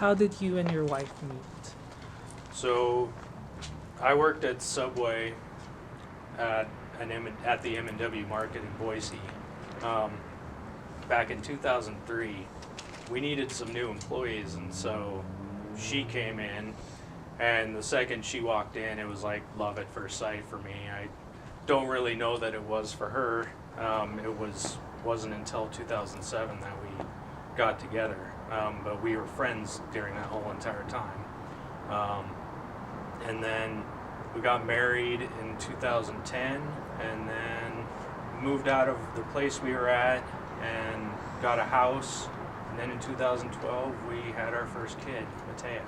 how did you and your wife meet? So I worked at Subway at at the M&W Market in Boise. Um, Back in 2003, we needed some new employees, and so she came in. And the second she walked in, it was like love at first sight for me. I don't really know that it was for her. Wasn't until 2007 that we got together, but we were friends during that whole entire time. And then we got married in 2010, and then moved out of the place we were at and got a house. And then in 2012, we had our first kid, Matea.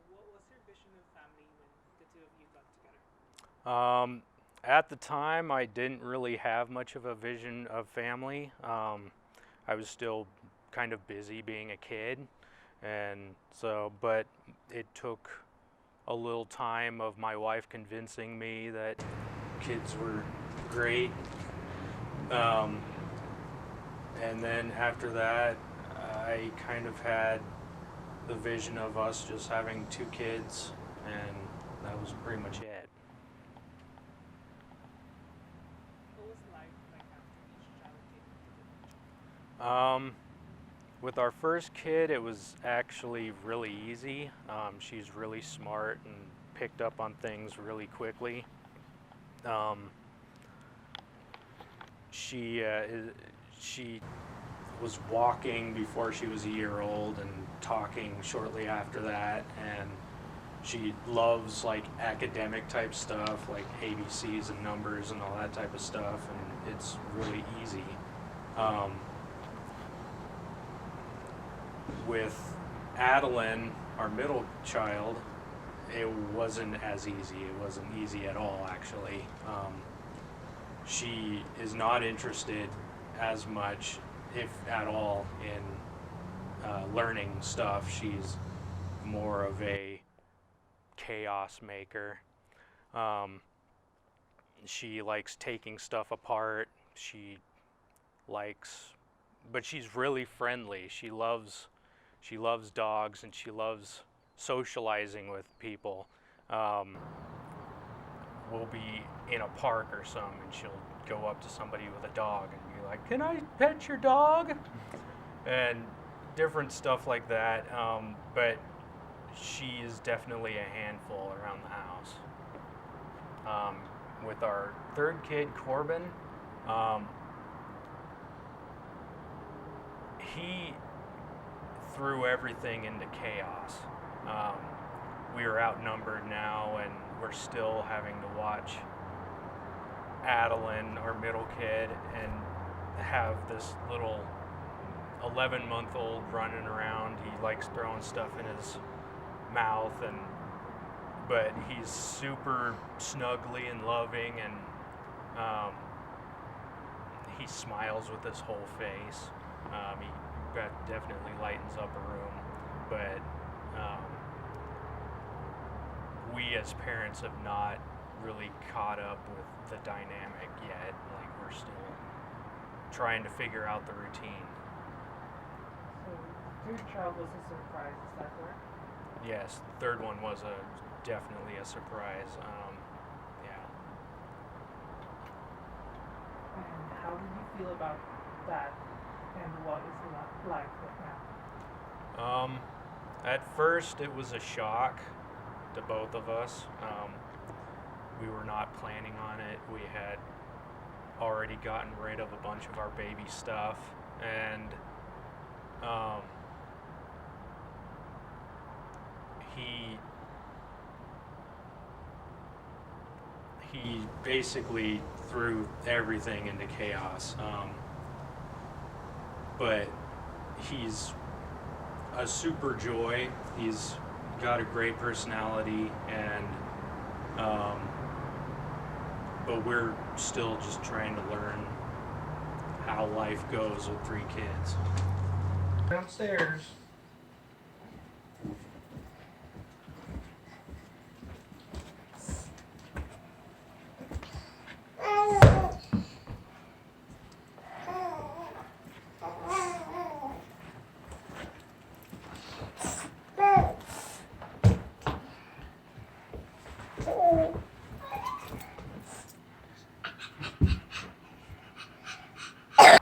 What was your vision of family when the two of you got together? At the time, I didn't really have much of a vision of family. I was still kind of busy being a kid, and so, but it took a little time of my wife convincing me that kids were great. And then after that, I kind of had the vision of us just having two kids, and that was pretty much it. What was life like after each child came into the picture? With our first kid, it was actually really easy. She's really smart and picked up on things really quickly. She was walking before she was a year old and talking shortly after that, and she loves like academic type stuff like ABCs and numbers and all that type of stuff, and it's really easy. With Adeline, our middle child, it wasn't as easy. It wasn't easy at all, actually. She is not interested as much, if at all, in learning stuff. She's more of a chaos maker. She likes taking stuff apart. But she's really friendly. She loves dogs, and she loves socializing with people. We'll be in a park or something, and she'll go up to somebody with a dog and be like, "Can I pet your dog?" And different stuff like that. But she is definitely a handful around the house. With our third kid, Corbin, he threw everything into chaos. We are outnumbered now, and we're still having to watch Adeline, our middle kid, and have this little 11-month-old running around. He likes throwing stuff in his mouth, but he's super snuggly and loving, and he smiles with his whole face. That definitely lightens up a room, but we as parents have not really caught up with the dynamic yet. Like, we're still trying to figure out the routine. So the third child was a surprise, is that correct? Yes, the third one was definitely a surprise. Yeah. And how did you feel about that? And what is it like now? At first, it was a shock to both of us. We were not planning on it. We had already gotten rid of a bunch of our baby stuff, and he basically threw everything into chaos. But he's a super joy. He's got a great personality, and but we're still just trying to learn how life goes with three kids. Downstairs.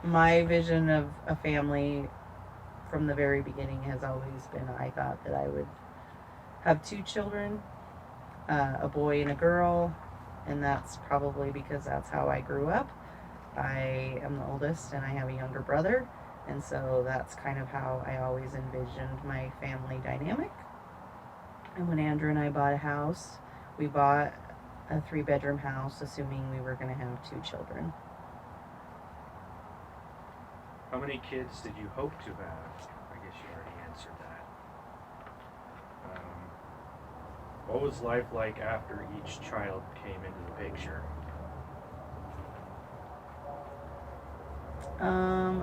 My vision of a family from the very beginning has always been I thought that I would have two children, a boy and a girl, and that's probably because that's how I grew up. I am the oldest and I have a younger brother, and so that's kind of how I always envisioned my family dynamic. And when Andrew and I bought a house, we bought a 3-bedroom house assuming we were going to have two children. How many kids did you hope to have? I guess you already answered that. What was life like after each child came into the picture?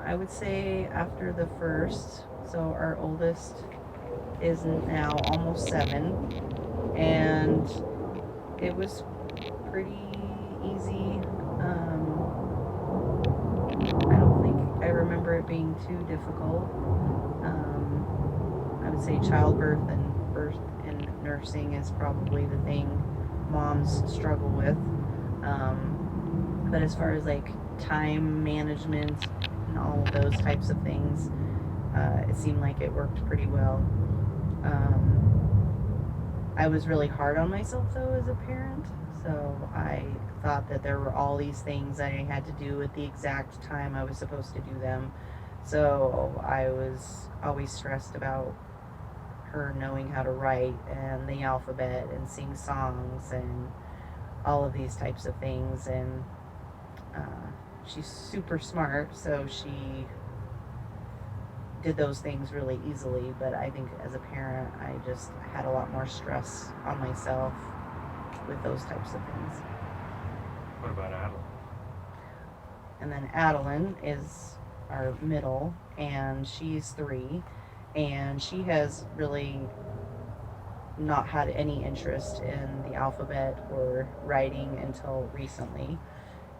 I would say after the first, so our oldest is now almost 7, and it was pretty easy. I don't think I remember it being too difficult. I would say childbirth and birth and nursing is probably the thing moms struggle with. But as far as like time management and all of those types of things, it seemed like it worked pretty well. I was really hard on myself though as a parent, so I thought that there were all these things I had to do at the exact time I was supposed to do them. So I was always stressed about her knowing how to write and the alphabet and sing songs and all of these types of things. And she's super smart, so she did those things really easily. But I think as a parent, I just had a lot more stress on myself with those types of things. What about Adeline? And then Adeline is our middle, and she's 3, and she has really not had any interest in the alphabet or writing until recently.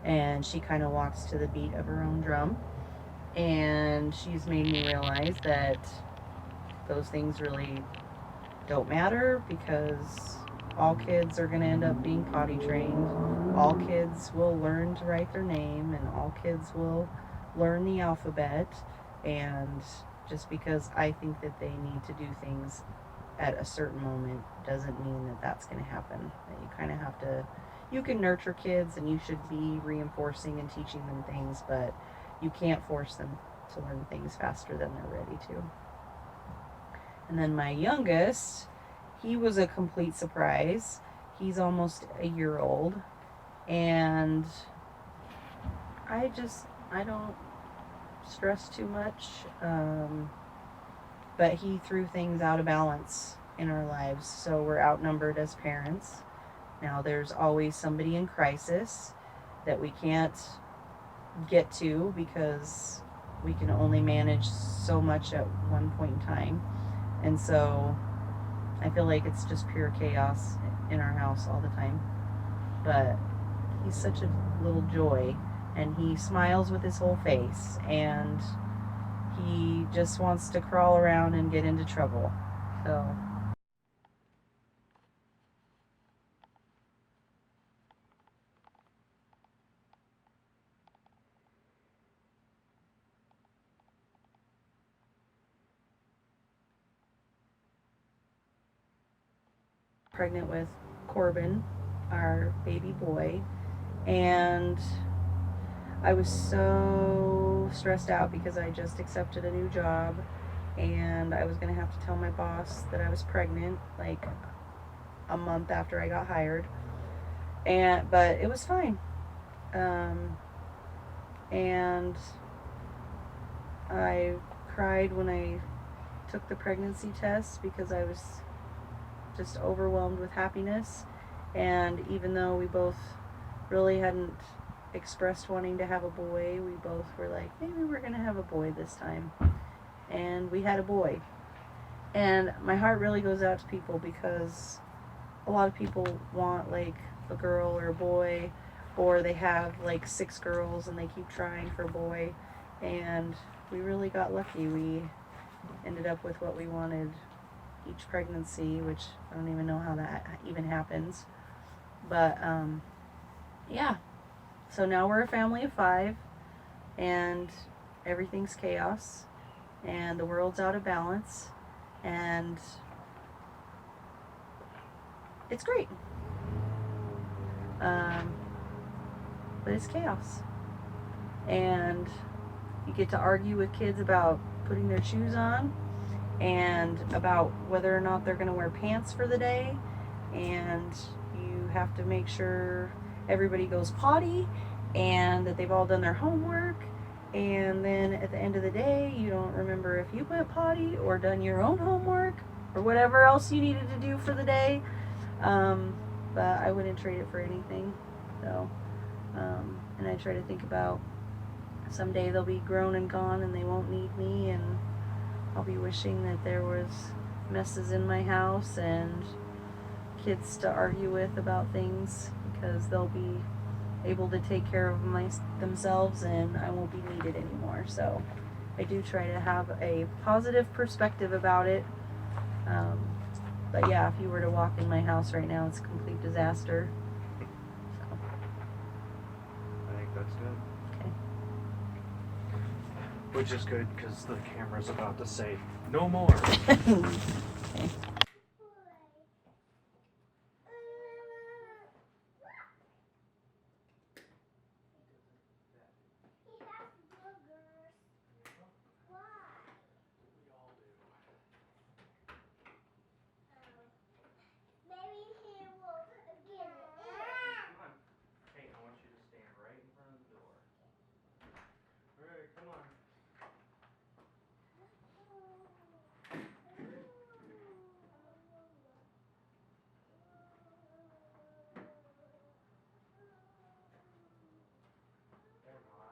And she kind of walks to the beat of her own drum, and she's made me realize that those things really don't matter, because all kids are going to end up being potty trained. All kids will learn to write their name, and all kids will learn the alphabet. And just because I think that they need to do things at a certain moment doesn't mean that that's going to happen. That you kind of have to, you can nurture kids and you should be reinforcing and teaching them things, but you can't force them to learn things faster than they're ready to. And then my youngest, he was a complete surprise. He's almost a year old, and I don't stress too much, but he threw things out of balance in our lives, so we're outnumbered as parents. Now there's always somebody in crisis that we can't get to because we can only manage so much at one point in time. And so I feel like it's just pure chaos in our house all the time. But he's such a little joy, and he smiles with his whole face, and he just wants to crawl around and get into trouble. So pregnant with Corbin, our baby boy, and I was so stressed out because I just accepted a new job, and I was going to have to tell my boss that I was pregnant like a month after I got hired. But it was fine. And I cried when I took the pregnancy test because I was just overwhelmed with happiness. And even though we both really hadn't expressed wanting to have a boy, we both were like, maybe we're going to have a boy this time. And we had a boy. And my heart really goes out to people, because a lot of people want like a girl or a boy, or they have like 6 girls and they keep trying for a boy. And we really got lucky. We ended up with what we wanted each pregnancy, which I don't even know how that even happens. But yeah. So now we're a family of 5, and everything's chaos, and the world's out of balance, and it's great. But it's chaos. And you get to argue with kids about putting their shoes on, and about whether or not they're going to wear pants for the day, and you have to make sure everybody goes potty and that they've all done their homework, and then at the end of the day you don't remember if you went potty or done your own homework or whatever else you needed to do for the day. But I wouldn't trade it for anything. So and I try to think about someday they'll be grown and gone and they won't need me, and I'll be wishing that there was messes in my house and kids to argue with about things, because they'll be able to take care of themselves and I won't be needed anymore. So I do try to have a positive perspective about it. But yeah, if you were to walk in my house right now, it's a complete disaster. So, I think that's good. okay. Which is good because the camera's about to say, no more.